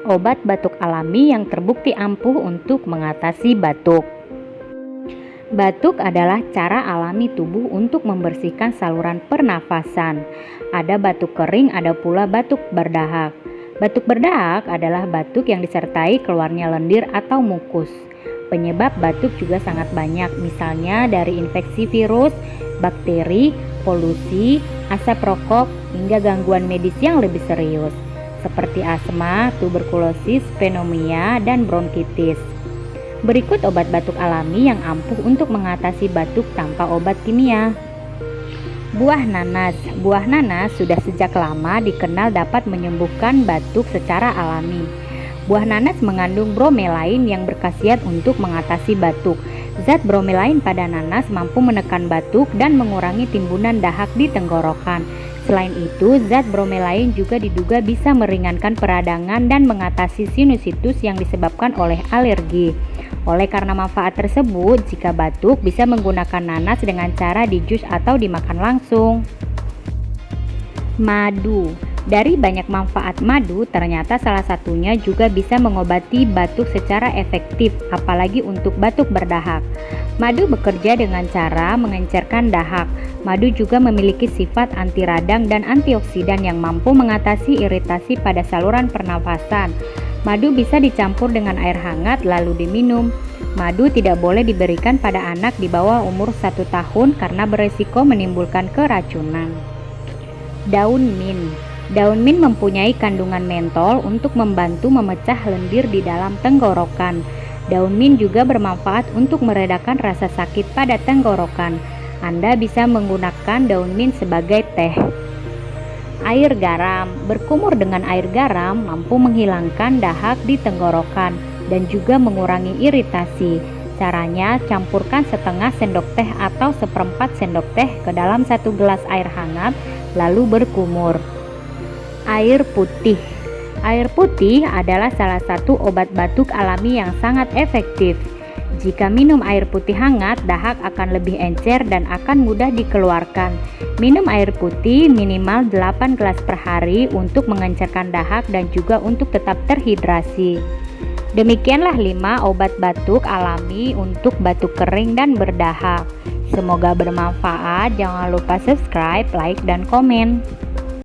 obat batuk alami yang terbukti ampuh untuk mengatasi batuk. Batuk adalah cara alami tubuh untuk membersihkan saluran pernafasan. Ada batuk kering, ada pula batuk berdahak. Batuk berdahak adalah batuk yang disertai keluarnya lendir atau mukus. Penyebab batuk juga sangat banyak, misalnya dari infeksi virus, bakteri, polusi, asap rokok, hingga gangguan medis yang lebih serius, seperti asma, tuberkulosis, pneumonia, dan bronkitis. Berikut obat batuk alami yang ampuh untuk mengatasi batuk tanpa obat kimia. Buah nanas. Buah nanas sudah sejak lama dikenal dapat menyembuhkan batuk secara alami. Buah nanas mengandung bromelain yang berkhasiat untuk mengatasi batuk. Zat bromelain pada nanas mampu menekan batuk dan mengurangi timbunan dahak di tenggorokan. Selain itu, zat bromelain juga diduga bisa meringankan peradangan dan mengatasi sinusitis yang disebabkan oleh alergi. Oleh karena manfaat tersebut, jika batuk bisa menggunakan nanas dengan cara dijus atau dimakan langsung. Madu. Dari banyak manfaat madu, ternyata salah satunya juga bisa mengobati batuk secara efektif, apalagi untuk batuk berdahak. Madu bekerja dengan cara mengencerkan dahak. Madu juga memiliki sifat anti radang dan antioksidan yang mampu mengatasi iritasi pada saluran pernafasan. Madu bisa dicampur dengan air hangat lalu diminum. Madu tidak boleh diberikan pada anak di bawah umur 1 tahun karena beresiko menimbulkan keracunan. Daun mint. Daun mint mempunyai kandungan mentol untuk membantu memecah lendir di dalam tenggorokan. Daun mint juga bermanfaat untuk meredakan rasa sakit pada tenggorokan. Anda bisa menggunakan daun mint sebagai teh. Air garam. Berkumur dengan air garam mampu menghilangkan dahak di tenggorokan dan juga mengurangi iritasi. Caranya, campurkan setengah sendok teh atau seperempat sendok teh ke dalam 1 gelas air hangat, lalu berkumur. Air putih. Air putih adalah salah satu obat batuk alami yang sangat efektif. Jika minum air putih hangat, dahak akan lebih encer dan akan mudah dikeluarkan. Minum air putih minimal 8 gelas per hari untuk mengencerkan dahak dan juga untuk tetap terhidrasi. Demikianlah 5 obat batuk alami untuk batuk kering dan berdahak. Semoga bermanfaat. Jangan lupa subscribe, like, dan komen.